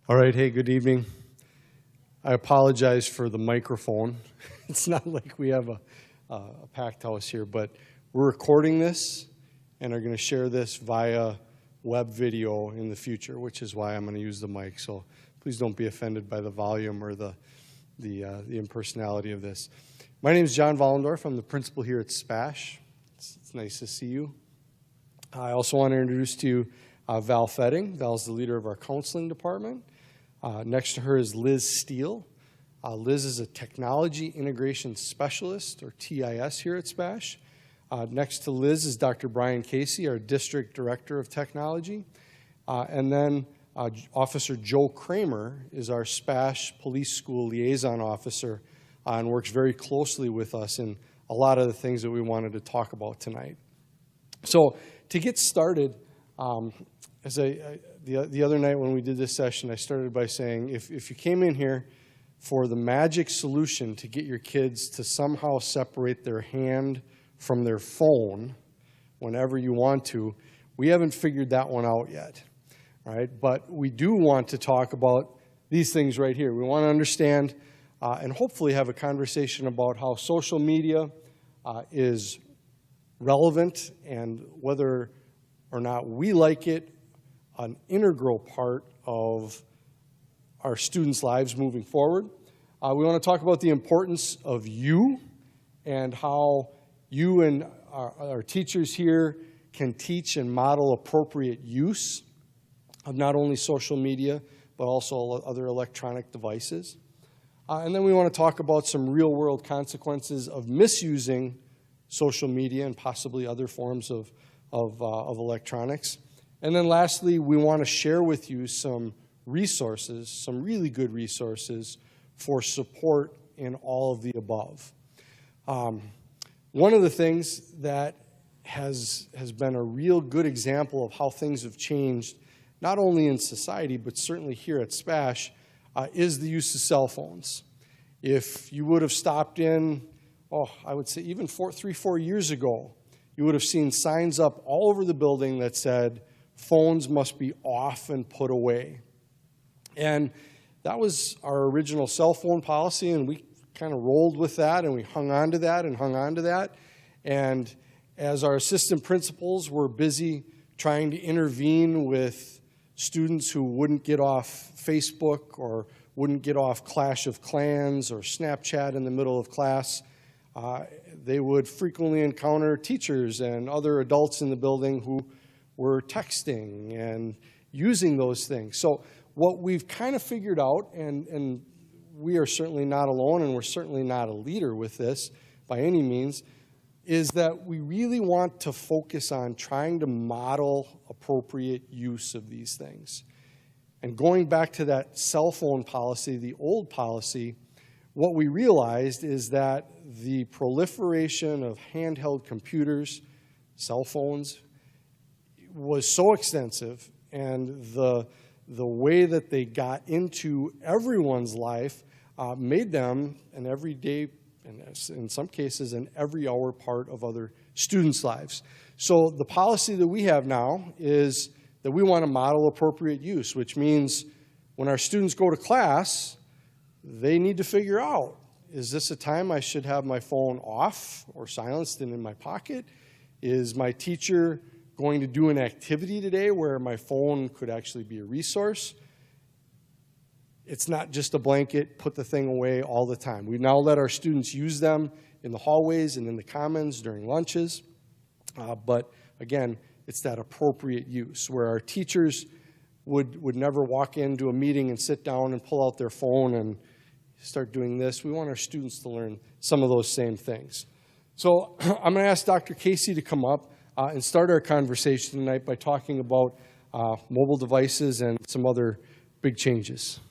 All right, hey, good evening. I apologize for the microphone. It's not like we have a packed house here, but we're recording this and are going to share this via web video in the future, which is why I'm going to use the mic. So please don't be offended by the volume or the impersonality of this. My name is John Vollendorf. I'm the principal here at SPASH. It's nice to see you. I also want to introduce to you Val Fetting. Val's the leader of our counseling department. Next to her is Liz Steele. Liz is a Technology Integration Specialist, or TIS, here at SPASH. Next to Liz is Dr. Brian Casey, our District Director of Technology. And then Officer Joe Kramer is our SPASH Police School Liaison Officer and works very closely with us in a lot of the things that we wanted to talk about tonight. So to get started, the other night when we did this session, I started by saying, if you came in here for the magic solution to get your kids to somehow separate their hand from their phone whenever you want to, we haven't figured that one out yet, right? But we do want to talk about these things right here. We want to understand and hopefully have a conversation about how social media is relevant and whether or not we like it, an integral part of our students' lives moving forward. We want to talk about the importance of you and how you and our teachers here can teach and model appropriate use of not only social media, but also other electronic devices. And then we want to talk about some real-world consequences of misusing social media and possibly other forms of electronics. And then lastly, we want to share with you some resources, some really good resources for support in all of the above. One of the things that has been a real good example of how things have changed, not only in society, but certainly here at SPASH, is the use of cell phones. If you would have stopped in, I would say even 3-4 years ago, you would have seen signs up all over the building that said, phones must be off and put away. And that was our original cell phone policy, and we kind of rolled with that, and we hung on to that and hung on to that. And as our assistant principals were busy trying to intervene with students who wouldn't get off Facebook or wouldn't get off Clash of Clans or Snapchat in the middle of class, they would frequently encounter teachers and other adults in the building who were texting and using those things. So what we've kind of figured out, and we are certainly not alone, and we're certainly not a leader with this by any means, is that we really want to focus on trying to model appropriate use of these things. And going back to that cell phone policy, the old policy, what we realized is that the proliferation of handheld computers, cell phones, was so extensive, and the way that they got into everyone's life made them an everyday, and in some cases an every hour part of other students' lives. So the policy that we have now is that we want to model appropriate use, which means when our students go to class, they need to figure out, is this a time I should have my phone off or silenced and in my pocket? Is my teacher going to do an activity today where my phone could actually be a resource? It's not just a blanket, put the thing away all the time. We now let our students use them in the hallways and in the commons during lunches. But again, it's that appropriate use where our teachers would never walk into a meeting and sit down and pull out their phone and start doing this. We want our students to learn some of those same things. So I'm going to ask Dr. Casey to come up and start our conversation tonight by talking about mobile devices and some other big changes.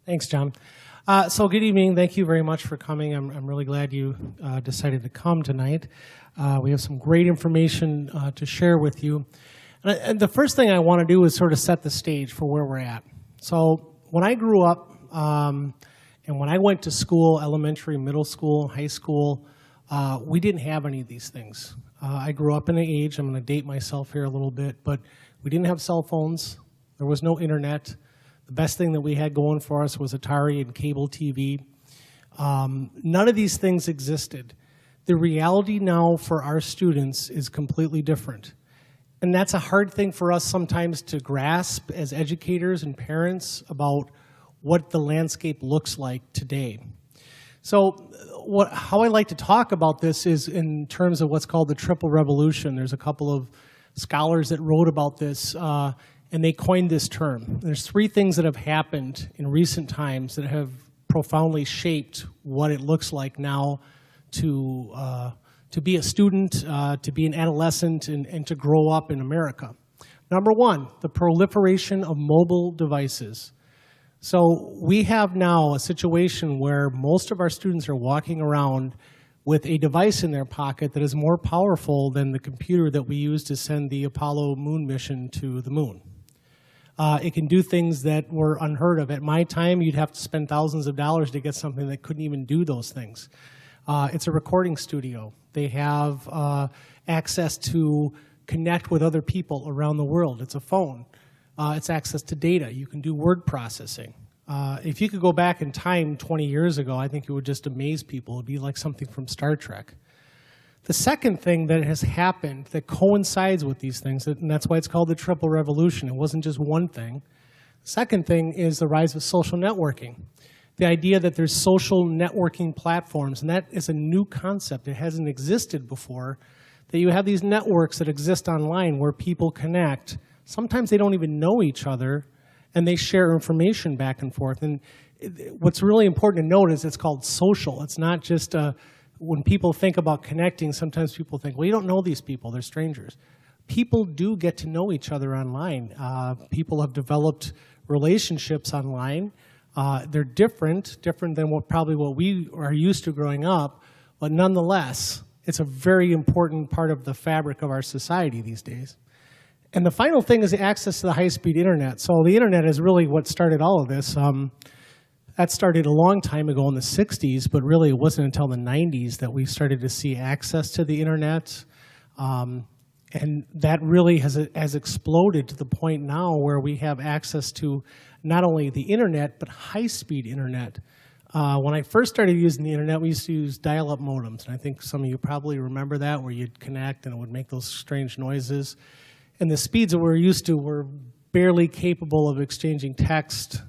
Thanks, John. So good evening. Thank you very much for coming. I'm really glad you decided to come tonight. We have some great information to share with you. And the first thing I want to do is sort of set the stage for where we're at. So when I grew up and when I went to school, elementary, middle school, high school, we didn't have any of these things. I grew up in an age, I'm going to date myself here a little bit, but we didn't have cell phones. There was no internet. The best thing that we had going for us was Atari and cable TV. None of these things existed. The reality now for our students is completely different. And that's a hard thing for us sometimes to grasp as educators and parents about what the landscape looks like today. So how I like to talk about this is in terms of what's called the triple revolution. There's a couple of scholars that wrote about this, and they coined this term. There's three things that have happened in recent times that have profoundly shaped what it looks like now to be a student, to be an adolescent, and to grow up in America. Number one, the proliferation of mobile devices. So we have now a situation where most of our students are walking around with a device in their pocket that is more powerful than the computer that we used to send the Apollo moon mission to the moon. It can do things that were unheard of. At my time, you'd have to spend thousands of dollars to get something that couldn't even do those things. It's a recording studio. They have access to connect with other people around the world. It's a phone. It's access to data. You can do word processing. If you could go back in time 20 years ago, I think it would just amaze people. It would be like something from Star Trek. The second thing that has happened that coincides with these things, and that's why it's called the triple revolution. It wasn't just one thing. The second thing is the rise of social networking. The idea that there's social networking platforms, and that is a new concept. It hasn't existed before, that you have these networks that exist online where people connect. Sometimes they don't even know each other, and they share information back and forth. And what's really important to note is it's called social. It's not just when people think about connecting, sometimes people think, well, you don't know these people, they're strangers. People do get to know each other online. People have developed relationships online. They're different than what we are used to growing up, but nonetheless, it's a very important part of the fabric of our society these days. And the final thing is the access to the high-speed internet. So the internet is really what started all of this. That started a long time ago in the 60s, but really it wasn't until the 90s that we started to see access to the internet. And that really has exploded to the point now where we have access to not only the internet, but high-speed internet. When I first started using the internet, we used to use dial-up modems. And I think some of you probably remember that, where you'd connect and it would make those strange noises. And the speeds that we're used to were barely capable of exchanging text.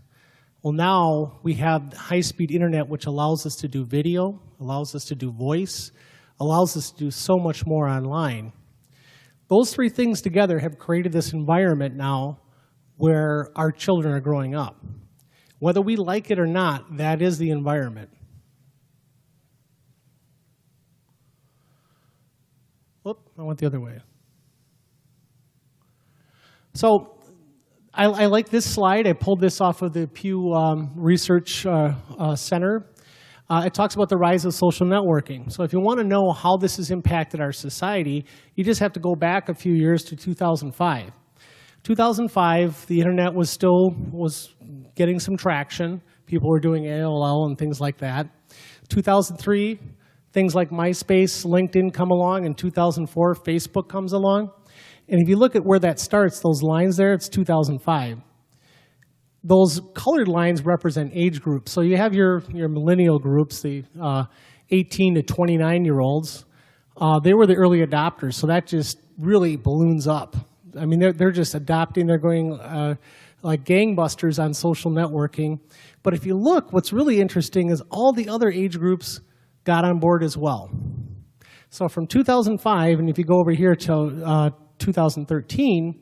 Well, now we have high-speed internet, which allows us to do video, allows us to do voice, allows us to do so much more online. Those three things together have created this environment now where our children are growing up. Whether we like it or not, that is the environment. Whoop, I went the other way. So I like this slide. I pulled this off of the Pew Research Center. It talks about the rise of social networking. So if you want to know how this has impacted our society, you just have to go back a few years to 2005. 2005, the internet was getting some traction. People were doing AOL and things like that. 2003, things like MySpace, LinkedIn come along. In 2004, Facebook comes along. And if you look at where that starts, those lines there, it's 2005. Those colored lines represent age groups. So you have your millennial groups, the 18 to 29-year-olds. They were the early adopters, so that just really balloons up. I mean, they're just adopting. They're going like gangbusters on social networking. But if you look, what's really interesting is all the other age groups got on board as well. So from 2005, and if you go over here to 2013,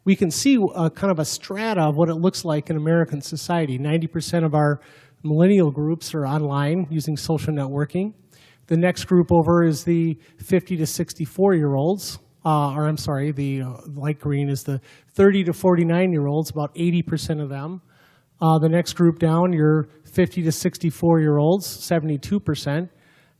we can see kind of a strata of what it looks like in American society. 90% of our millennial groups are online using social networking. The next group over is the 50 to 64-year-olds. Or I'm sorry, the light green is the 30 to 49-year-olds, about 80% of them. The next group down, your 50 to 64-year-olds, 72%,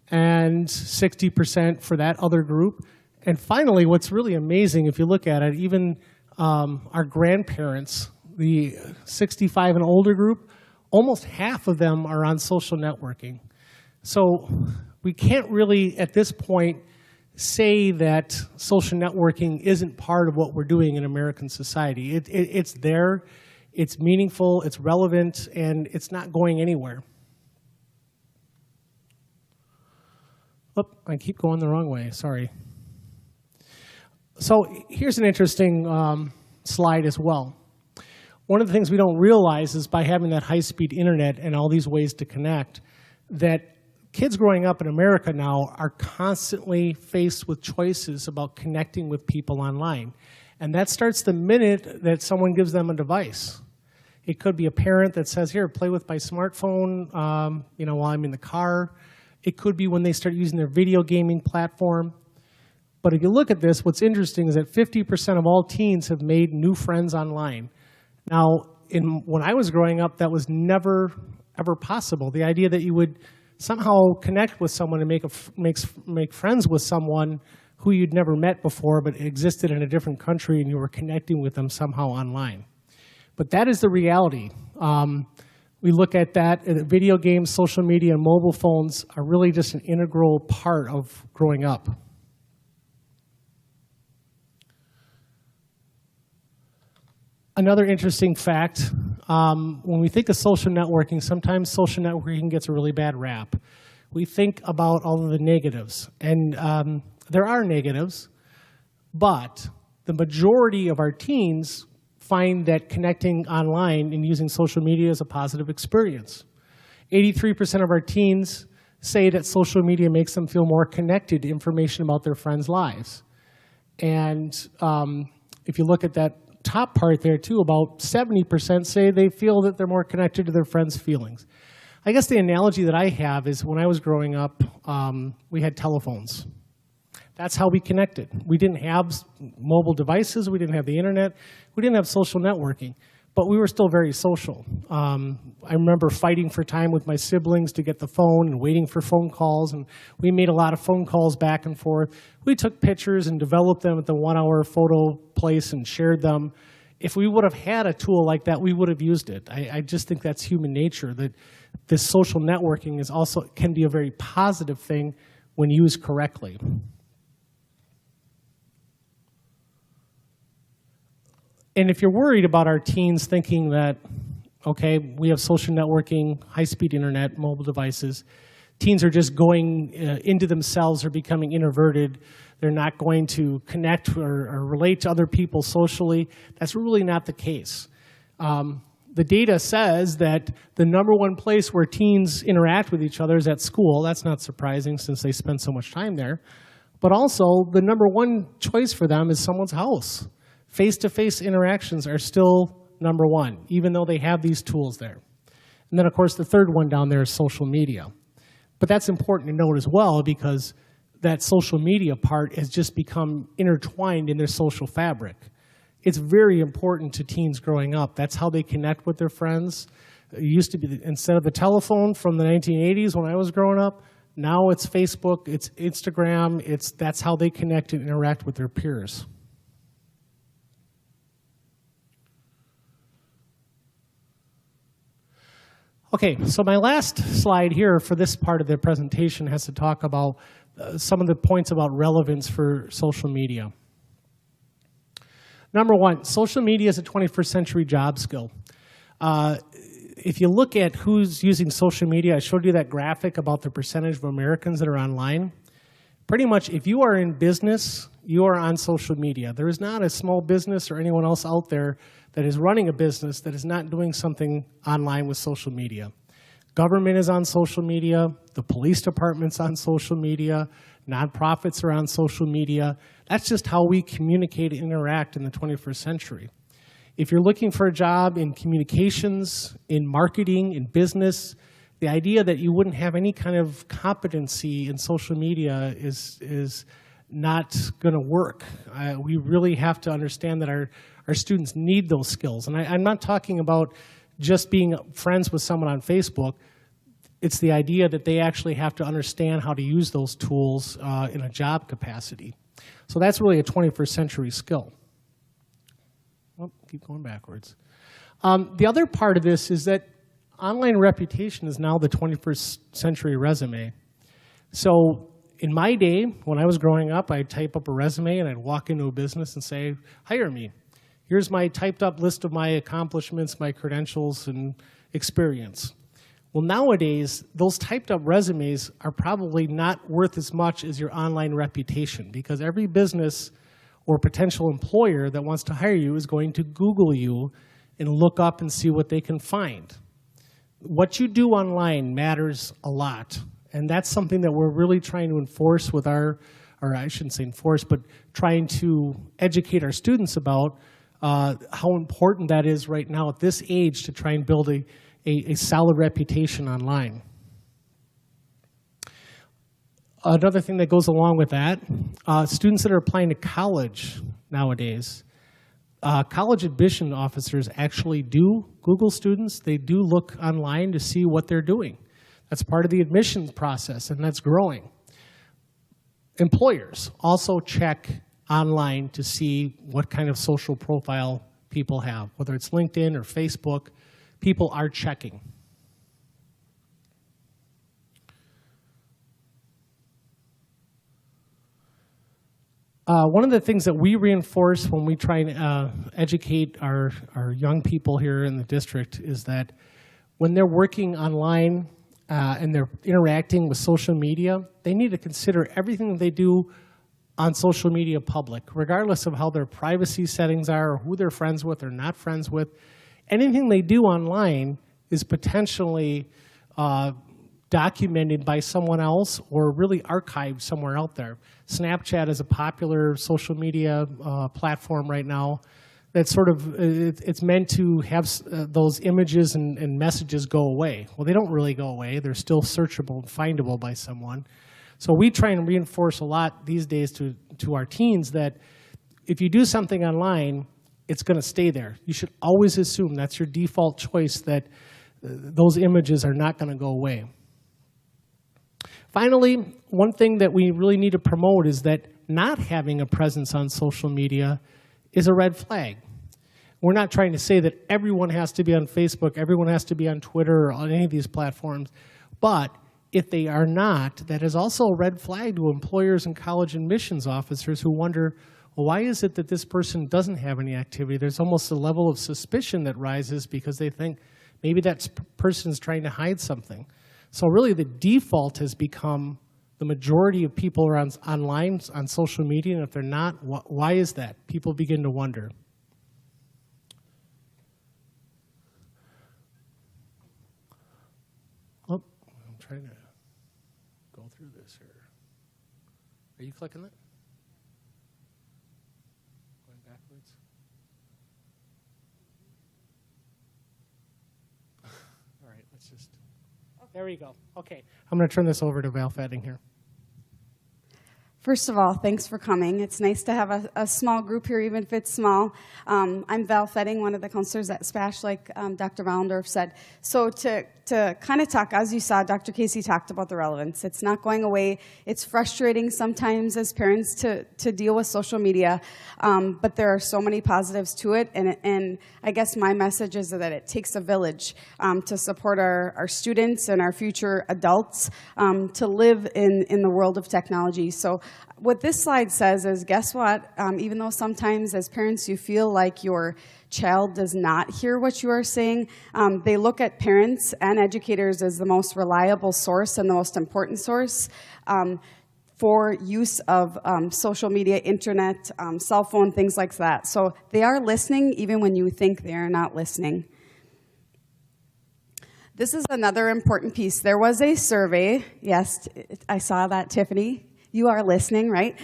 and 60% for that other group. And finally, what's really amazing, if you look at it, even our grandparents, the 65 and older group, almost half of them are on social networking. So we can't really, at this point, say that social networking isn't part of what we're doing in American society. It's there. it's meaningful, it's relevant, and it's not going anywhere. Oh, I keep going the wrong way, sorry. So here's an interesting slide as well. One of the things we don't realize is by having that high-speed internet and all these ways to connect, that kids growing up in America now are constantly faced with choices about connecting with people online. And that starts the minute that someone gives them a device. It could be a parent that says, here, play with my smartphone while I'm in the car. It could be when they start using their video gaming platform. But if you look at this, what's interesting is that 50% of all teens have made new friends online. Now, when I was growing up, that was never, ever possible. The idea that you would somehow connect with someone and make friends with someone who you'd never met before but existed in a different country and you were connecting with them somehow online. But that is the reality. We look at that, video games, social media, and mobile phones are really just an integral part of growing up. Another interesting fact, when we think of social networking, sometimes social networking gets a really bad rap. We think about all of the negatives, and there are negatives, but the majority of our teens find that connecting online and using social media is a positive experience. 83% of our teens say that social media makes them feel more connected to information about their friends' lives. And if you look at that top part there too, about 70% say they feel that they're more connected to their friends' feelings. I guess the analogy that I have is when I was growing up, we had telephones. That's how we connected. We didn't have mobile devices, we didn't have the internet, we didn't have social networking, but we were still very social. I remember fighting for time with my siblings to get the phone and waiting for phone calls, and we made a lot of phone calls back and forth. We took pictures and developed them at the 1-hour photo place and shared them. If we would have had a tool like that, we would have used it. I just think that's human nature, that this social networking can be a very positive thing when used correctly. And if you're worried about our teens thinking that, okay, we have social networking, high-speed internet, mobile devices, teens are just going into themselves or becoming introverted, they're not going to connect or relate to other people socially, that's really not the case. The data says that the #1 place where teens interact with each other is at school. That's not surprising since they spend so much time there. But also, the #1 choice for them is someone's house. Face-to-face interactions are still #1, even though they have these tools there. And then, of course, the third one down there is social media. But that's important to note as well because that social media part has just become intertwined in their social fabric. It's very important to teens growing up. That's how they connect with their friends. It used to be, instead of the telephone from the 1980s when I was growing up, now it's Facebook, it's Instagram, that's how they connect and interact with their peers. Okay, so my last slide here for this part of the presentation has to talk about some of the points about relevance for social media. #1, social media is a 21st century job skill. If you look at who's using social media, I showed you that graphic about the percentage of Americans that are online. Pretty much, if you are in business, you are on social media. There is not a small business or anyone else out there that is running a business that is not doing something online with social media. Government is on social media, the police department's on social media, nonprofits are on social media. That's just how we communicate and interact in the 21st century. If you're looking for a job in communications, in marketing, in business, the idea that you wouldn't have any kind of competency in social media is not going to work. We really have to understand that our students need those skills. And I'm not talking about just being friends with someone on Facebook. It's the idea that they actually have to understand how to use those tools in a job capacity. So that's really a 21st century skill. Oh, keep going backwards. The other part of this is that online reputation is now the 21st century resume. So in my day, when I was growing up, I'd type up a resume and I'd walk into a business and say, hire me. Here's my typed up list of my accomplishments, my credentials, and experience. Well, nowadays, those typed up resumes are probably not worth as much as your online reputation, because every business or potential employer that wants to hire you is going to Google you and look up and see what they can find. What you do online matters a lot, and that's something that we're really trying to enforce with or I shouldn't say enforce, but trying to educate our students about how important that is right now at this age to try and build a solid reputation online. Another thing that goes along with that, students that are applying to college nowadays, college admission officers actually do Google students. They do look online to see what they're doing. That's part of the admissions process, and that's growing. Employers also check online to see what kind of social profile people have, whether it's LinkedIn or Facebook. People are checking. One of the things that we reinforce when we try and educate our young people here in the district is that when they're working online and they're interacting with social media, they need to consider everything that they do on social media public, regardless of how their privacy settings are or who they're friends with or not friends with. Anything they do online is potentially documented by someone else or really archived somewhere out there. Snapchat is a popular social media platform right now that it's meant to have those images and messages go away. Well, they don't really go away. They're still searchable and findable by someone. So we try and reinforce a lot these days to our teens that if you do something online, it's going to stay there. You should always assume that's your default choice, that those images are not going to go away. Finally, one thing that we really need to promote is that not having a presence on social media is a red flag. We're not trying to say that everyone has to be on Facebook, everyone has to be on Twitter or on any of these platforms, but if they are not, that is also a red flag to employers and college admissions officers who wonder, well, why is it that this person doesn't have any activity? There's almost a level of suspicion that rises because they think maybe that person's trying to hide something. So really the default has become the majority of people are online, on social media, and if they're not, why is that? People begin to wonder. Oh, I'm trying to go through this here. Are you clicking that? Going backwards? All right, let's just... There we go. Okay. I'm going to turn this over to Val Fetting here. First of all, thanks for coming. It's nice to have a small group here, even if it's small. I'm Val Fetting, one of the counselors at SPASH, like Dr. Wallendorf said. So to kind of talk, as you saw, Dr. Casey talked about the relevance. It's not going away. It's frustrating sometimes as parents to deal with social media, but there are so many positives to it. And I guess my message is that it takes a village to support our students and our future adults to live in the world of technology. So what this slide says is, guess what? Even though sometimes as parents you feel like your child does not hear what you are saying, they look at parents and educators as the most reliable source and the most important source for use of social media, internet, cell phone, things like that. So they are listening even when you think they are not listening. This is another important piece. There was a survey. Yes, I saw that, Tiffany. You are listening, right?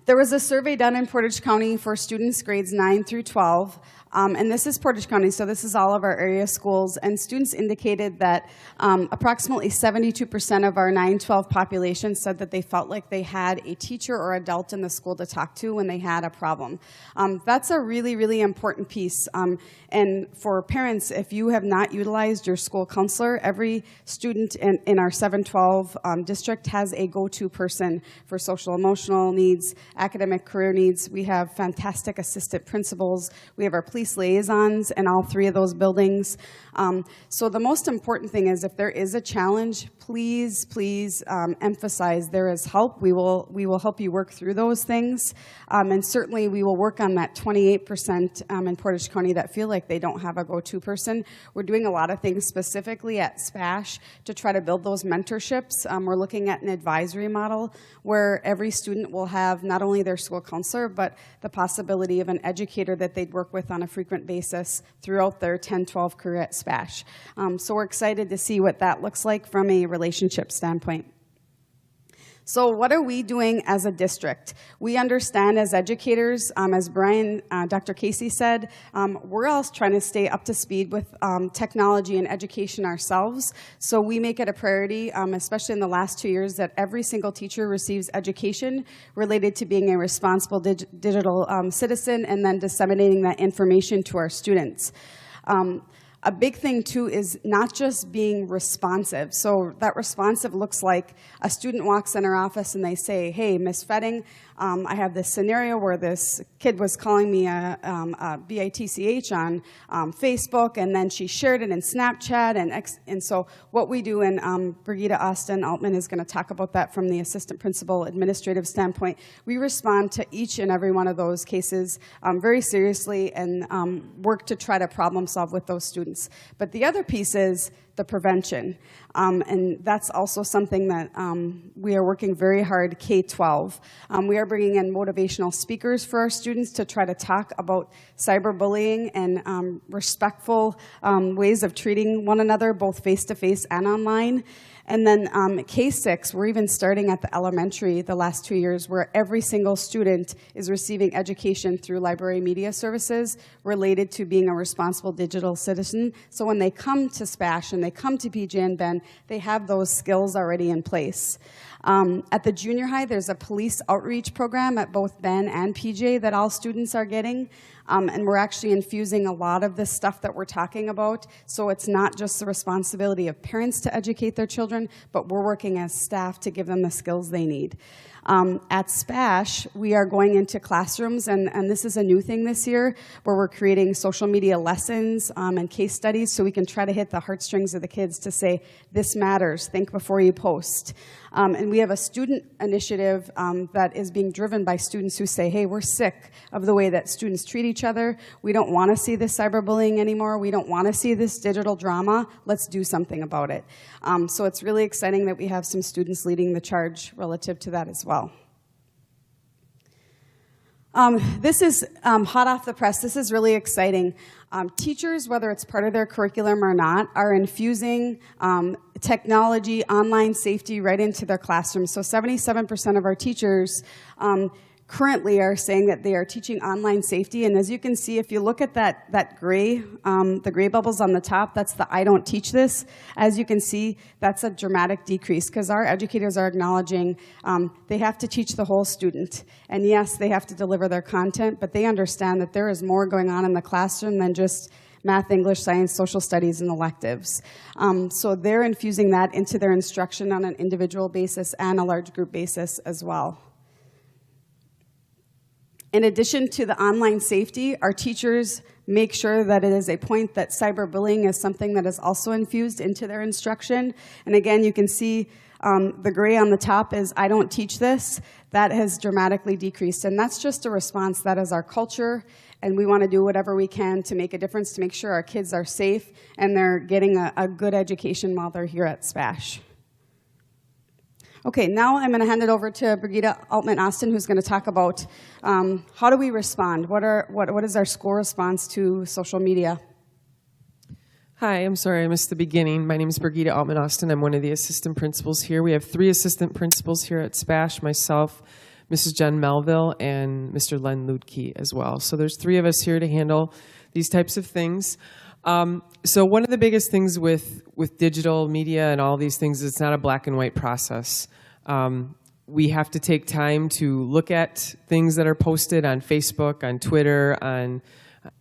There was a survey done in Portage County for students grades 9 through 12. And this is Portage County, so this is all of our area schools. And students indicated that approximately 72% of our 9-12 population said that they felt like they had a teacher or adult in the school to talk to when they had a problem. That's a really, really important piece. And for parents, if you have not utilized your school counselor, every student in our 7-12 district has a go-to person education, for social emotional needs, academic career needs. We have fantastic assistant principals. We have our police liaisons in all 3 of those buildings. So the most important thing is if there is a challenge, please emphasize there is help. We will help you work through those things. And certainly we will work on that 28% in Portage County that feel like they don't have a go-to person. We're doing a lot of things specifically at SPASH to try to build those mentorships. We're looking at an advisory model where every student will have not only their school counselor, but the possibility of an educator that they'd work with on a frequent basis throughout their 10-12 career at SPASH. So we're excited to see what that looks like from a relationship standpoint. So what are we doing as a district? We understand as educators, as Dr. Casey said, we're all trying to stay up to speed with technology and education ourselves. So we make it a priority, especially in the last 2 years, that every single teacher receives education related to being a responsible digital citizen and then disseminating that information to our students. A big thing, too, is not just being responsive. So that responsive looks like a student walks in our office and they say, hey, Ms. Fetting, I have this scenario where this kid was calling me a BITCH on Facebook, and then she shared it in Snapchat. And so what we do, and Brigida Austin Altman is going to talk about that from the assistant principal administrative standpoint, we respond to each and every one of those cases very seriously and work to try to problem solve with those students. But the other piece is the prevention. And that's also something that we are working very hard, K-12. We are bringing in motivational speakers for our students to try to talk about cyberbullying and respectful ways of treating one another, both face-to-face and online. And then K-6, we're even starting at the elementary the last 2 years where every single student is receiving education through library media services related to being a responsible digital citizen. So when they come to SPASH and they come to PJ and Ben, they have those skills already in place. At the junior high, there's a police outreach program at both Ben and PJ that all students are getting. And we're actually infusing a lot of this stuff that we're talking about. So it's not just the responsibility of parents to educate their children, but we're working as staff to give them the skills they need. At SPASH, we are going into classrooms, and this is a new thing this year, where we're creating social media lessons and case studies so we can try to hit the heartstrings of the kids to say, this matters, think before you post. And we have a student initiative that is being driven by students who say, hey, we're sick of the way that students treat each other. We don't want to see this cyberbullying anymore. We don't want to see this digital drama. Let's do something about it. So it's really exciting that we have some students leading the charge relative to that as well. This is hot off the press. This is really exciting. Teachers, whether it's part of their curriculum or not, are infusing technology, online safety right into their classrooms. So 77% of our teachers currently are saying that they are teaching online safety. And as you can see, if you look at that gray, the gray bubbles on the top, that's the I don't teach this. As you can see, that's a dramatic decrease because our educators are acknowledging they have to teach the whole student. And yes, they have to deliver their content, but they understand that there is more going on in the classroom than just math, English, science, social studies, and electives. So they're infusing that into their instruction on an individual basis and a large group basis as well. In addition to the online safety, our teachers make sure that it is a point that cyberbullying is something that is also infused into their instruction. And again, you can see the gray on the top is, I don't teach this. That has dramatically decreased. And that's just a response. That is our culture. And we want to do whatever we can to make a difference, to make sure our kids are safe and they're getting a good education while they're here at SPASH. Okay, now I'm going to hand it over to Brigida Altman-Austin, who's going to talk about how do we respond? What is our school response to social media? Hi, I'm sorry I missed the beginning. My name is Brigida Altman-Austin. I'm one of the assistant principals here. We have 3 assistant principals here at SPASH, myself, Mrs. Jen Melville, and Mr. Len Ludke as well. So there's 3 of us here to handle these types of things. So one of the biggest things with digital media and all these things is it's not a black and white process. We have to take time to look at things that are posted on Facebook, on Twitter, on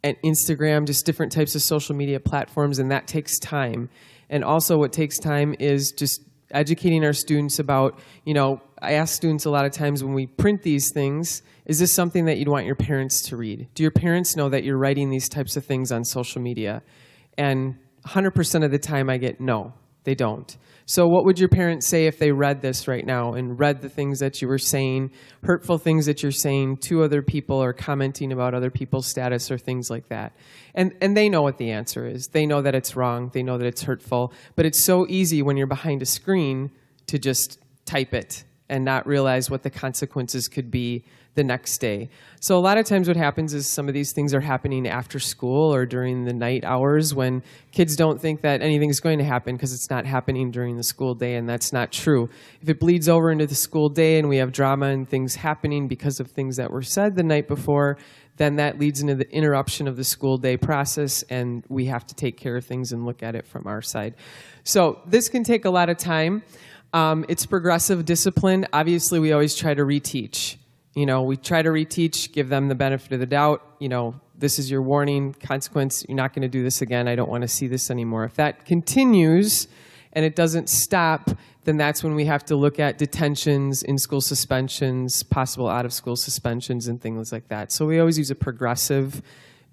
Instagram, just different types of social media platforms, and that takes time. And also what takes time is just educating our students about, I ask students a lot of times when we print these things, is this something that you'd want your parents to read? Do your parents know that you're writing these types of things on social media? And 100% of the time I get no, they don't. So what would your parents say if they read this right now and read the things that you were saying, hurtful things that you're saying to other people or commenting about other people's status or things like that? And they know what the answer is. They know that it's wrong. They know that it's hurtful. But it's so easy when you're behind a screen to just type it and not realize what the consequences could be the next day. So a lot of times what happens is some of these things are happening after school or during the night hours when kids don't think that anything's going to happen because it's not happening during the school day, and that's not true. If it bleeds over into the school day and we have drama and things happening because of things that were said the night before, then that leads into the interruption of the school day process, and we have to take care of things and look at it from our side. So this can take a lot of time. It's progressive discipline. Obviously, we always try to reteach. We try to reteach, give them the benefit of the doubt. This is your warning, consequence. You're not going to do this again. I don't want to see this anymore. If that continues and it doesn't stop, then that's when we have to look at detentions, in-school suspensions, possible out-of-school suspensions, and things like that. So we always use a progressive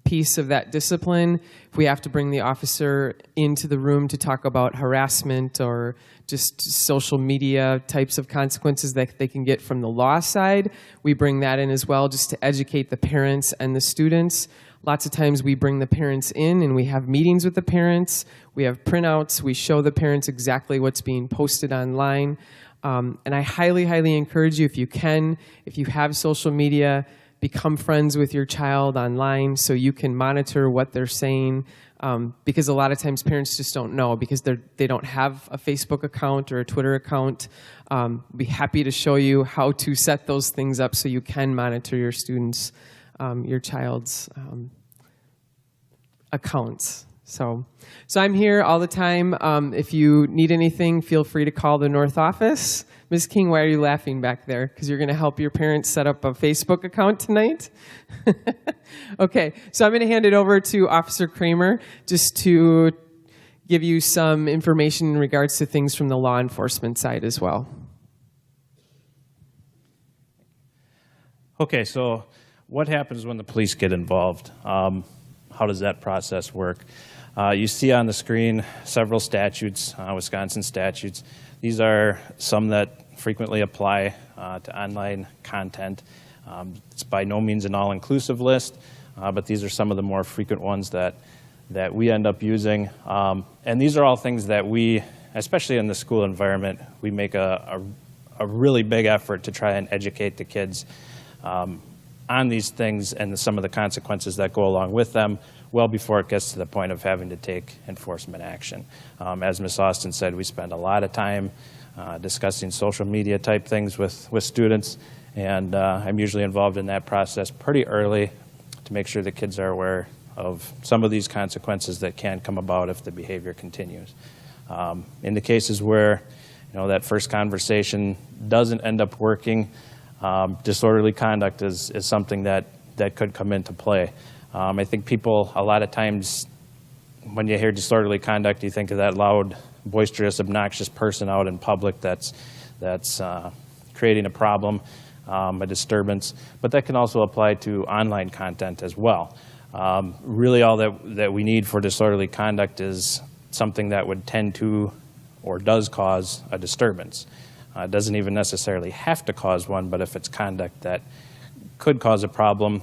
piece of that discipline. If we have to bring the officer into the room to talk about harassment or just social media types of consequences that they can get from the law side, we bring that in as well, just to educate the parents and the students. Lots of times we bring the parents in and we have meetings with the parents. We have printouts. We show the parents exactly what's being posted online. And I highly, highly encourage you, if you can, if you have social media, become friends with your child online so you can monitor what they're saying, because a lot of times parents just don't know because they don't have a Facebook account or a Twitter account. Be happy to show you how to set those things up so you can monitor your students, your child's accounts. So I'm here all the time. If you need anything, feel free to call the North office. Ms. King, why are you laughing back there? Because you're going to help your parents set up a Facebook account tonight? Okay, so I'm going to hand it over to Officer Kramer just to give you some information in regards to things from the law enforcement side as well. Okay, so what happens when the police get involved? How does that process work? You see on the screen several statutes, Wisconsin statutes. These are some that frequently apply to online content. It's by no means an all-inclusive list, but these are some of the more frequent ones that we end up using. And these are all things that we, especially in the school environment, we make a really big effort to try and educate the kids on these things and some of the consequences that go along with them well before it gets to the point of having to take enforcement action. As Ms. Austin said, we spend a lot of time discussing social media type things with students, and I'm usually involved in that process pretty early to make sure the kids are aware of some of these consequences that can come about if the behavior continues. In the cases where that first conversation doesn't end up working, disorderly conduct is something that could come into play. I think people, a lot of times, when you hear disorderly conduct, you think of that loud, boisterous, obnoxious person out in public that's creating a problem, a disturbance. But that can also apply to online content as well. Really all that we need for disorderly conduct is something that would tend to or does cause a disturbance. It doesn't even necessarily have to cause one, but if it's conduct that could cause a problem,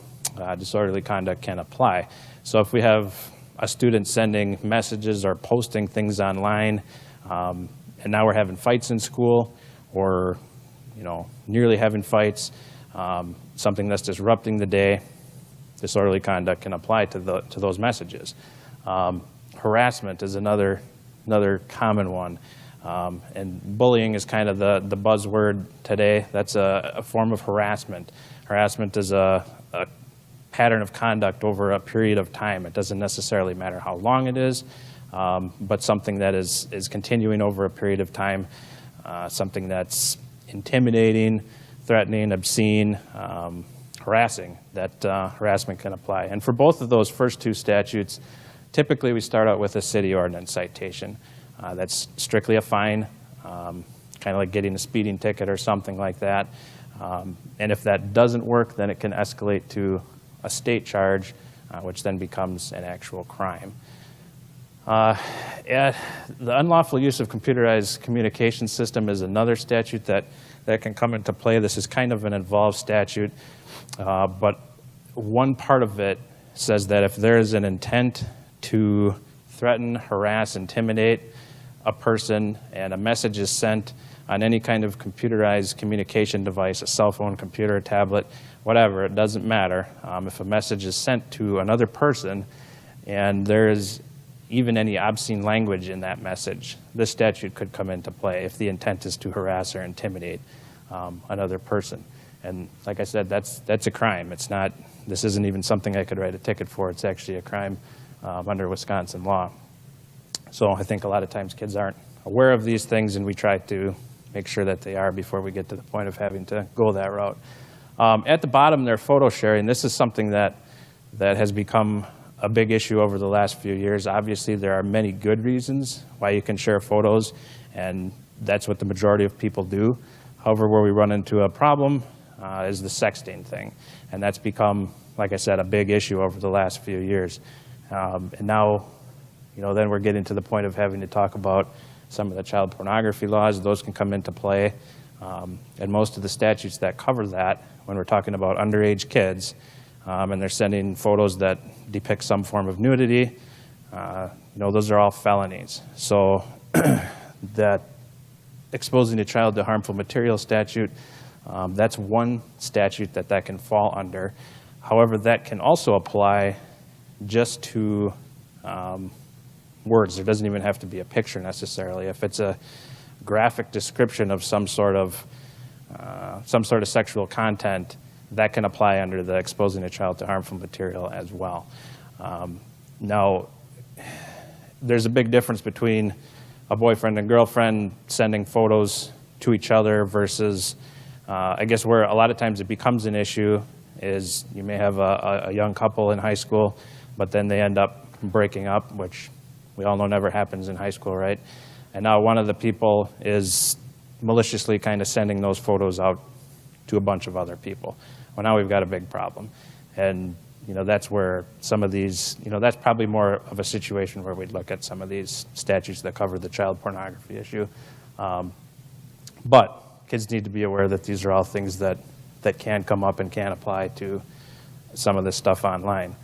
disorderly conduct can apply. So if we have a student sending messages or posting things online, and now we're having fights in school, or nearly having fights, something that's disrupting the day, disorderly conduct can apply to those messages. Harassment is another common one. And bullying is kind of the buzzword today. That's a form of harassment. Harassment is a pattern of conduct over a period of time. It doesn't necessarily matter how long it is, but something that is continuing over a period of time, something that's intimidating, threatening, obscene, harassing. That harassment can apply. And for both of those first two statutes, typically we start out with a city ordinance citation. That's strictly a fine, kind kind of like getting a speeding ticket or something like that. And if that doesn't work, then it can escalate to a state charge, which then becomes an actual crime. The unlawful use of computerized communication system is another statute that can come into play. This is kind of an involved statute, but one part of it says that if there is an intent to threaten, harass, intimidate a person, and a message is sent on any kind of computerized communication device, a cell phone, computer, tablet, whatever, it doesn't matter. If a message is sent to another person and there is even any obscene language in that message, this statute could come into play if the intent is to harass or intimidate another person. And like I said, that's a crime. It's not, this isn't even something I could write a ticket for. It's actually a crime under Wisconsin law. So I think a lot of times kids aren't aware of these things, and we try to make sure that they are before we get to the point of having to go that route. At the bottom there, photo sharing. This is something that has become a big issue over the last few years. Obviously, there are many good reasons why you can share photos, and that's what the majority of people do. However, where we run into a problem is the sexting thing, and that's become, like I said, a big issue over the last few years. And now, then we're getting to the point of having to talk about some of the child pornography laws. Those can come into play, and most of the statutes that cover that, when we're talking about underage kids, and they're sending photos that depict some form of nudity, those are all felonies. So that exposing a child to harmful material statute, that's one statute that can fall under. However, that can also apply just to words. There doesn't even have to be a picture necessarily. If it's a graphic description of some sort of sexual content, that can apply under the exposing a child to harmful material as well. Now, there's a big difference between a boyfriend and girlfriend sending photos to each other versus, I guess where a lot of times it becomes an issue is you may have a young couple in high school, but then they end up breaking up, which we all know never happens in high school, right? And now one of the people is maliciously kind of sending those photos out to a bunch of other people. Well, now we've got a big problem. And, that's where some of these, that's probably more of a situation where we'd look at some of these statutes that cover the child pornography issue. But kids need to be aware that these are all things that can come up and can apply to some of this stuff online.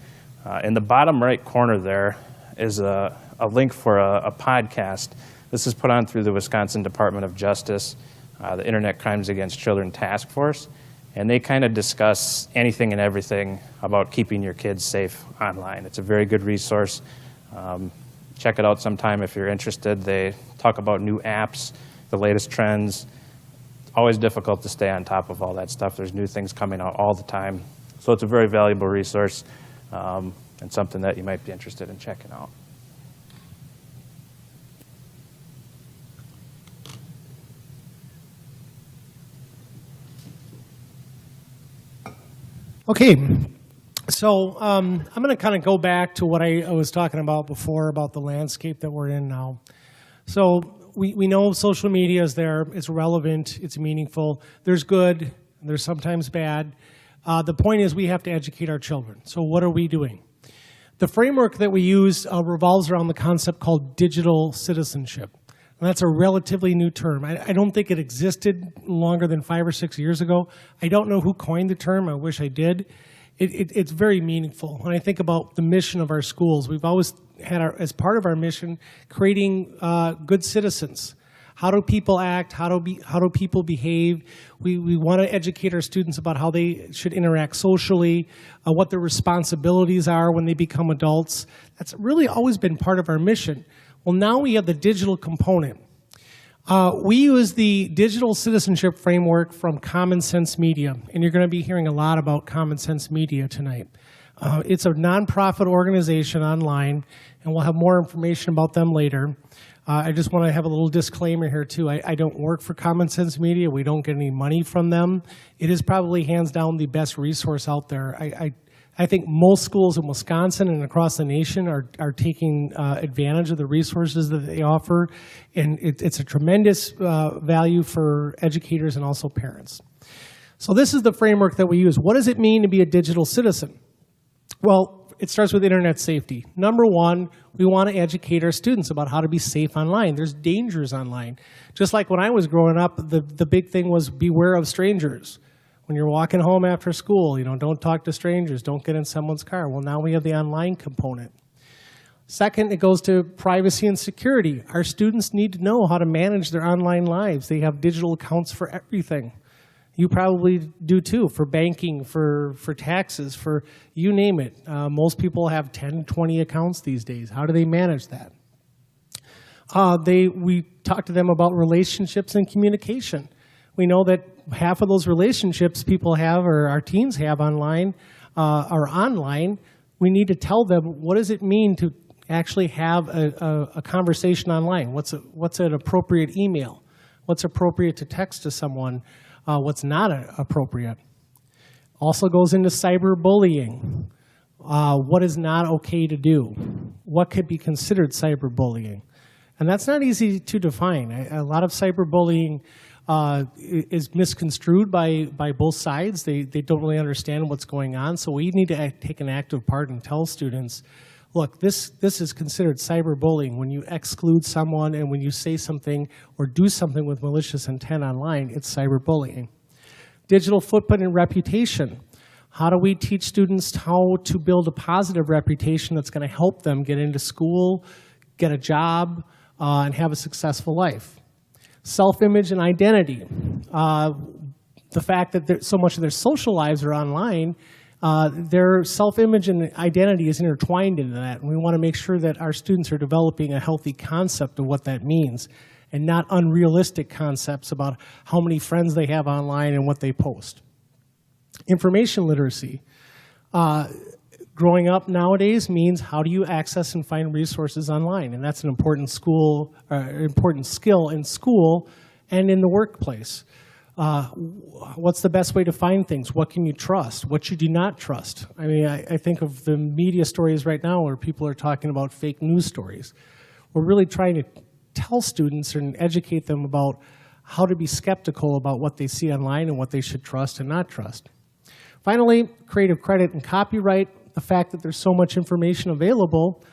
In the bottom right corner there is a link for a podcast. This is put on through the Wisconsin Department of Justice, the Internet Crimes Against Children Task Force, and they kind of discuss anything and everything about keeping your kids safe online. It's a very good resource. Check it out sometime if you're interested. They talk about new apps, the latest trends. Always difficult to stay on top of all that stuff. There's new things coming out all the time. So it's a very valuable resource and something that you might be interested in checking out. Okay, so I'm going to kind of go back to what I was talking about before about the landscape that we're in now. So we know social media is there, it's relevant, it's meaningful. There's good, there's sometimes bad. The point is we have to educate our children. So what are we doing? The framework that we use revolves around the concept called digital citizenship. And that's a relatively new term. I don't think it existed longer than 5 or 6 years ago. I don't know who coined the term. I wish I did. It's very meaningful. When I think about the mission of our schools, we've always had, as part of our mission, creating good citizens. How do people act? How do people behave? We want to educate our students about how they should interact socially, what their responsibilities are when they become adults. That's really always been part of our mission. Well, now we have the digital component. We use the digital citizenship framework from Common Sense Media, and you're going to be hearing a lot about Common Sense Media tonight. It's a nonprofit organization online, and we'll have more information about them later. I just want to have a little disclaimer here, too. I don't work for Common Sense Media. We don't get any money from them. It is probably hands down the best resource out there. I I think most schools in Wisconsin and across the nation are taking advantage of the resources that they offer, and it's a tremendous value for educators and also parents. So this is the framework that we use. What does it mean to be a digital citizen? Well, it starts with internet safety. Number one, we want to educate our students about how to be safe online. There's dangers online. Just like when I was growing up, the big thing was beware of strangers. When you're walking home after school, don't talk to strangers, don't get in someone's car. Well, now we have the online component. Second, it goes to privacy and security. Our students need to know how to manage their online lives. They have digital accounts for everything. You probably do too, for banking, for taxes, for you name it. Most people have 10, 20 accounts these days. How do they manage that? We talk to them about relationships and communication. We know that half of those relationships people have, or our teens have online, are online. We need to tell them, what does it mean to actually have a conversation online? What's an appropriate email? What's appropriate to text to someone? What's not appropriate? Also goes into cyberbullying. What is not okay to do? What could be considered cyberbullying? And that's not easy to define. A lot of cyberbullying is misconstrued by both sides. They don't really understand what's going on. So we need to take an active part and tell students, look, this is considered cyberbullying. When you exclude someone and when you say something or do something with malicious intent online, it's cyberbullying. Digital footprint and reputation. How do we teach students how to build a positive reputation that's going to help them get into school, get a job, and have a successful life? Self-image and identity. The fact that so much of their social lives are online, their self-image and identity is intertwined into that. And we want to make sure that our students are developing a healthy concept of what that means and not unrealistic concepts about how many friends they have online and what they post. Information literacy. Growing up nowadays means how do you access and find resources online? And that's an important skill in school and in the workplace. What's the best way to find things? What can you trust? What should you not trust? I mean, I think of the media stories right now where people are talking about fake news stories. We're really trying to tell students and educate them about how to be skeptical about what they see online and what they should trust and not trust. Finally, creative credit and copyright. The fact that there's so much information available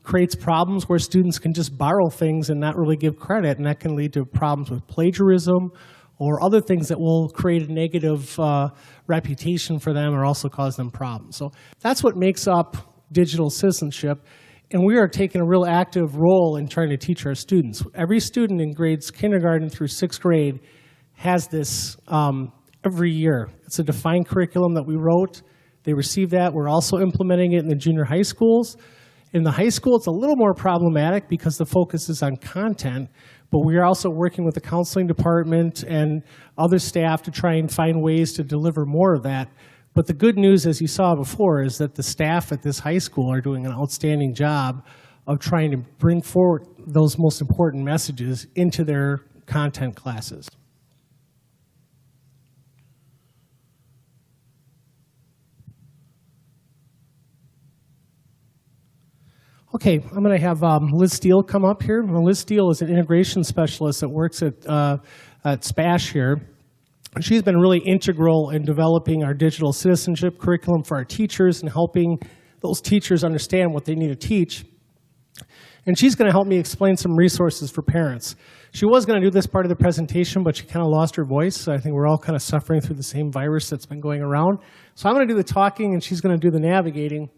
creates problems where students can just borrow things and not really give credit, and that can lead to problems with plagiarism or other things that will create a negative reputation for them or also cause them problems. So that's what makes up digital citizenship, and we are taking a real active role in trying to teach our students. Every student in grades kindergarten through 6th grade has this every year. It's a defined curriculum that we wrote. They receive that. We're also implementing it in the junior high schools. In the high school, it's a little more problematic because the focus is on content, but we are also working with the counseling department and other staff to try and find ways to deliver more of that. But the good news, as you saw before, is that the staff at this high school are doing an outstanding job of trying to bring forward those most important messages into their content classes. Okay, I'm going to have Liz Steele come up here. Liz Steele is an integration specialist that works at SPASH here. She's been really integral in developing our digital citizenship curriculum for our teachers and helping those teachers understand what they need to teach. And she's going to help me explain some resources for parents. She was going to do this part of the presentation, but she kind of lost her voice. So I think we're all kind of suffering through the same virus that's been going around. So I'm going to do the talking, and she's going to do the navigating.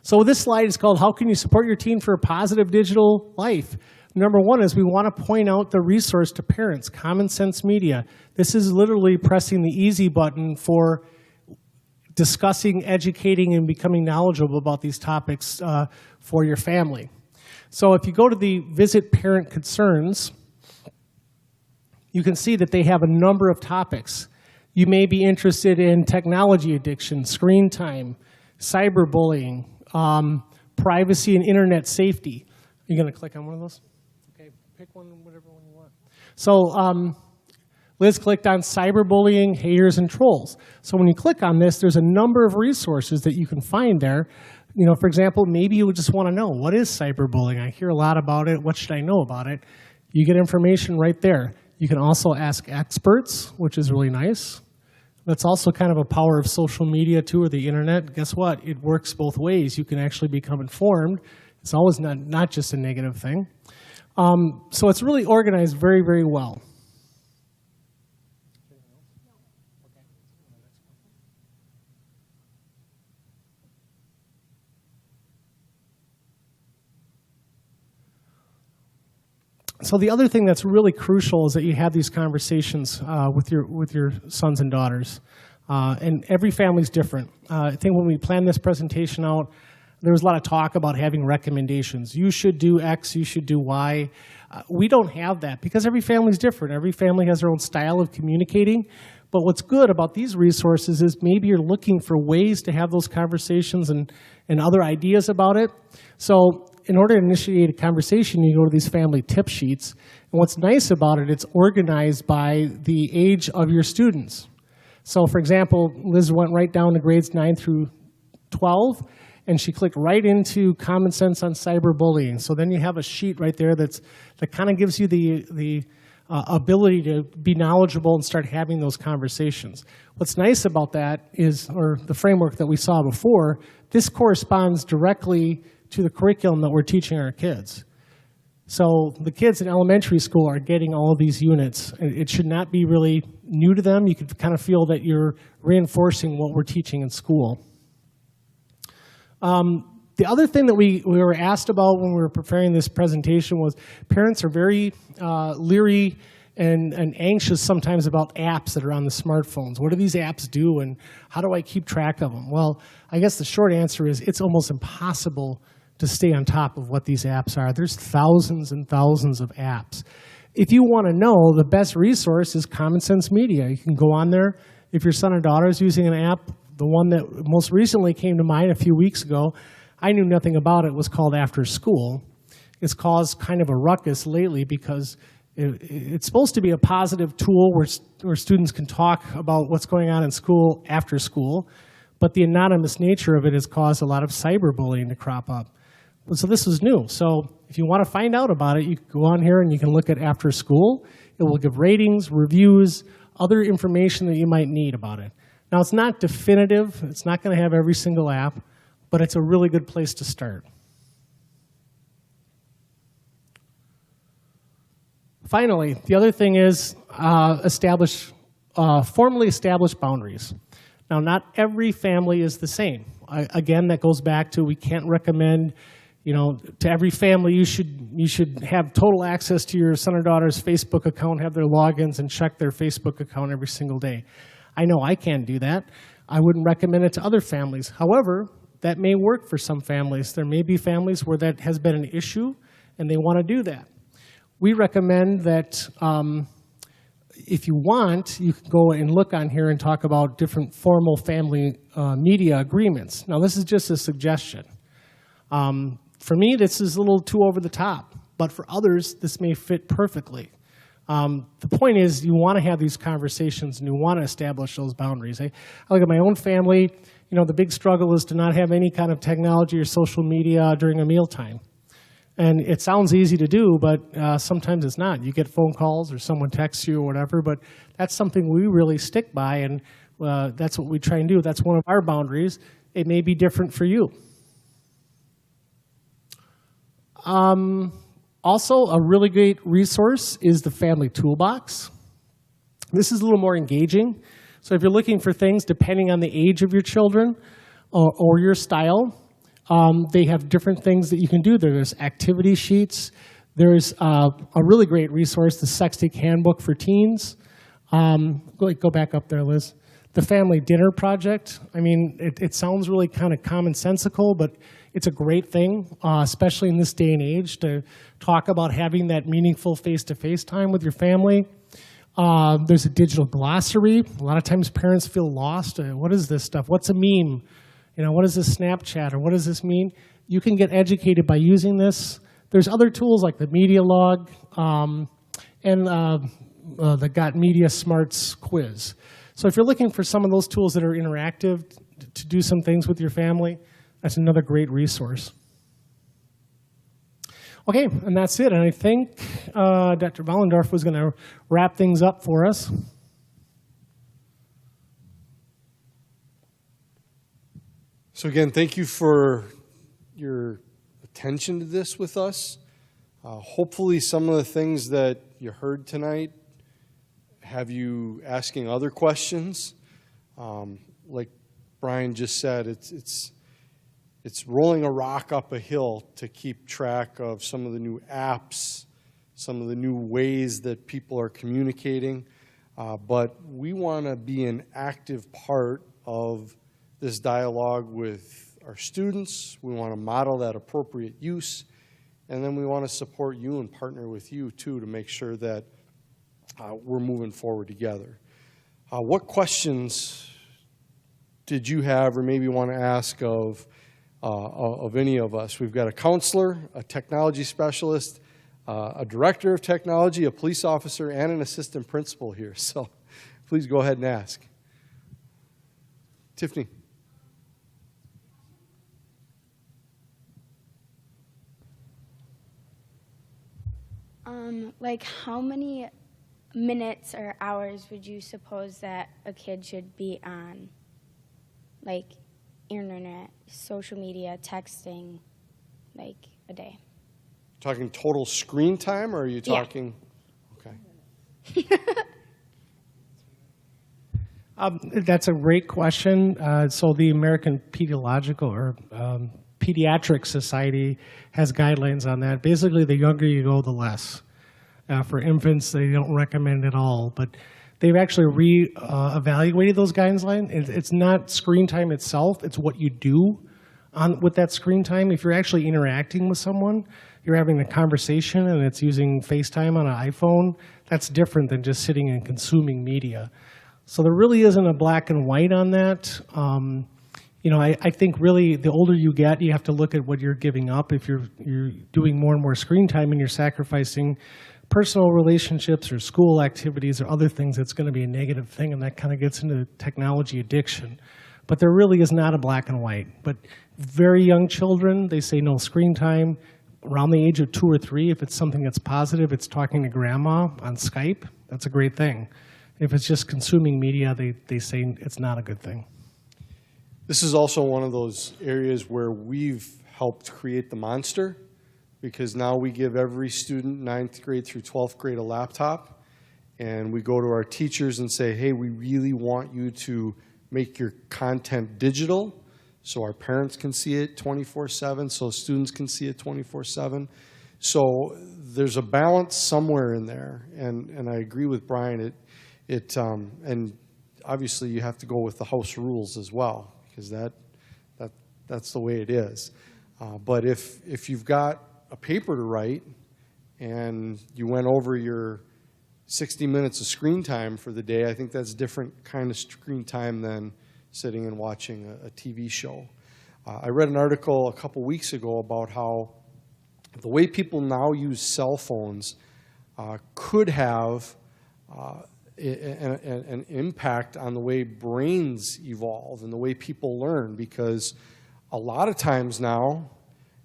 So this slide is called, How Can You Support Your Teen for a Positive Digital Life? Number one is we want to point out the resource to parents, Common Sense Media. This is literally pressing the easy button for discussing, educating, and becoming knowledgeable about these topics for your family. So if you go to the Visit Parent Concerns, you can see that they have a number of topics. You may be interested in technology addiction, screen time, cyberbullying, privacy and internet safety. Are you going to click on one of those? Okay, pick one, whatever one you want. So Liz clicked on cyberbullying, haters, and trolls. So when you click on this, there's a number of resources that you can find there. You know, for example, maybe you would just want to know, what is cyberbullying? I hear a lot about it. What should I know about it? You get information right there. You can also ask experts, which is really nice. That's also kind of a power of social media, too, or the internet. Guess what? It works both ways. You can actually become informed. It's always not just a negative thing. So it's really organized very, very well. So the other thing that's really crucial is that you have these conversations with your sons and daughters. And every family's different. I think when we planned this presentation out, there was a lot of talk about having recommendations. You should do X, you should do Y. We don't have that because every family's different. Every family has their own style of communicating. But what's good about these resources is maybe you're looking for ways to have those conversations and other ideas about it. So in order to initiate a conversation, you go to these family tip sheets. And what's nice about it, it's organized by the age of your students. So for example, Liz went right down to grades 9 through 12, and she clicked right into Common Sense on Cyberbullying. So then you have a sheet right there that kind of gives you the ability to be knowledgeable and start having those conversations. What's nice about that is, or the framework that we saw before, this corresponds directly to the curriculum that we're teaching our kids. So the kids in elementary school are getting all of these units. It should not be really new to them. You could kind of feel that you're reinforcing what we're teaching in school. The other thing that we were asked about when we were preparing this presentation was parents are very leery and anxious sometimes about apps that are on the smartphones. What do these apps do, and how do I keep track of them? Well, I guess the short answer is it's almost impossible to stay on top of what these apps are. There's thousands and thousands of apps. If you want to know, the best resource is Common Sense Media. You can go on there. If your son or daughter is using an app, the one that most recently came to mind a few weeks ago, I knew nothing about it, was called After School. It's caused kind of a ruckus lately because it's supposed to be a positive tool where students can talk about what's going on in school after school, but the anonymous nature of it has caused a lot of cyberbullying to crop up. So this is new. So if you want to find out about it, you can go on here and you can look at After School. It will give ratings, reviews, other information that you might need about it. Now, it's not definitive. It's not going to have every single app, but it's a really good place to start. Finally, the other thing is formally establish boundaries. Now, not every family is the same. Again, that goes back to we can't recommend, to every family you should have total access to your son or daughter's Facebook account, have their logins, and check their Facebook account every single day. I know I can't do that. I wouldn't recommend it to other families. However, that may work for some families. There may be families where that has been an issue and they want to do that. We recommend that if you want, you can go and look on here and talk about different formal family media agreements. Now, this is just a suggestion. For me, this is a little too over the top, but for others, this may fit perfectly. The point is you want to have these conversations and you want to establish those boundaries. I look at my own family. The big struggle is to not have any kind of technology or social media during a mealtime. And it sounds easy to do, but sometimes it's not. You get phone calls or someone texts you or whatever, but that's something we really stick by, and that's what we try and do. That's one of our boundaries. It may be different for you. Also, a really great resource is the Family Toolbox. This is a little more engaging. So if you're looking for things depending on the age of your children or your style, they have different things that you can do. There's activity sheets. There's a really great resource, the Sexting Handbook for Teens. Go back up there, Liz. The Family Dinner Project. I mean, it sounds really kind of commonsensical, but it's a great thing, especially in this day and age, to talk about having that meaningful face-to-face time with your family. There's a digital glossary. A lot of times parents feel lost. What is this stuff? What's a meme? What is this Snapchat, or what does this mean? You can get educated by using this. There's other tools like the Media Log, and the Got Media Smarts quiz. So if you're looking for some of those tools that are interactive to do some things with your family, that's another great resource. Okay, and that's it. And I think Dr. Wallendorf was going to wrap things up for us. So again, thank you for your attention to this with us. Hopefully some of the things that you heard tonight have you asking other questions. Like Brian just said, it's rolling a rock up a hill to keep track of some of the new apps, some of the new ways that people are communicating. But we want to be an active part of this dialogue with our students. We want to model that appropriate use. And then we want to support you and partner with you, too, to make sure that we're moving forward together. What questions did you have or maybe want to ask of any of us? We've got a counselor, a technology specialist, a director of technology, a police officer, and an assistant principal here. So please go ahead and ask. Tiffany. Like how many minutes or hours would you suppose that a kid should be on, like internet, social media, texting, like a day? Talking total screen time, or are you talking? Yeah. Okay. That's a great question. So the American Pediatric Society has guidelines on that. Basically, the younger you go, the less. For infants, they don't recommend at all. But they've actually re-evaluated those guidelines. It's not screen time itself. It's what you do with that screen time. If you're actually interacting with someone, you're having a conversation and it's using FaceTime on an iPhone, that's different than just sitting and consuming media. So there really isn't a black and white on that. I think really the older you get, you have to look at what you're giving up. If you're doing more and more screen time and you're sacrificing personal relationships or school activities or other things, it's going to be a negative thing, and that kind of gets into technology addiction. But there really is not a black and white. But very young children, they say no screen time. Around the age of 2 or 3, if it's something that's positive, it's talking to grandma on Skype, that's a great thing. If it's just consuming media, they say it's not a good thing. This is also one of those areas where we've helped create the monster, because now we give every student 9th grade through 12th grade a laptop, and we go to our teachers and say, hey, we really want you to make your content digital so our parents can see it 24/7, so students can see it 24/7. So there's a balance somewhere in there, and I agree with Brian. And obviously you have to go with the house rules as well, because that's the way it is. But if you've got a paper to write and you went over your 60 minutes of screen time for the day, I think that's different kind of screen time than sitting and watching a TV show. I read an article a couple weeks ago about how the way people now use cell phones could have an impact on the way brains evolve and the way people learn, because a lot of times now,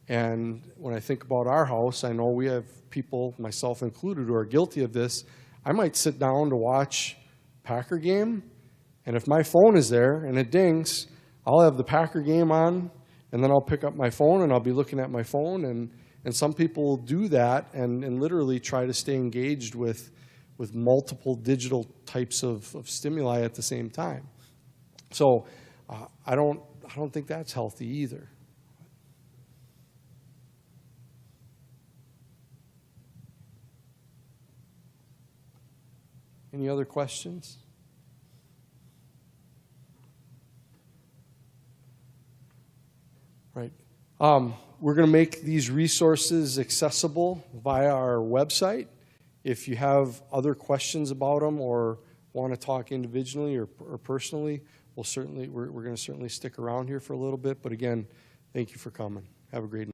and when I think about our house, I know we have people, myself included, who are guilty of this. I might sit down to watch a Packer game, and if my phone is there and it dings, I'll have the Packer game on, and then I'll pick up my phone and I'll be looking at my phone, and some people do that and literally try to stay engaged with multiple digital types of stimuli at the same time. So I don't think that's healthy either. Any other questions? Right. We're going to make these resources accessible via our website. If you have other questions about them or want to talk individually or personally, we're going to certainly stick around here for a little bit. But again, thank you for coming. Have a great night.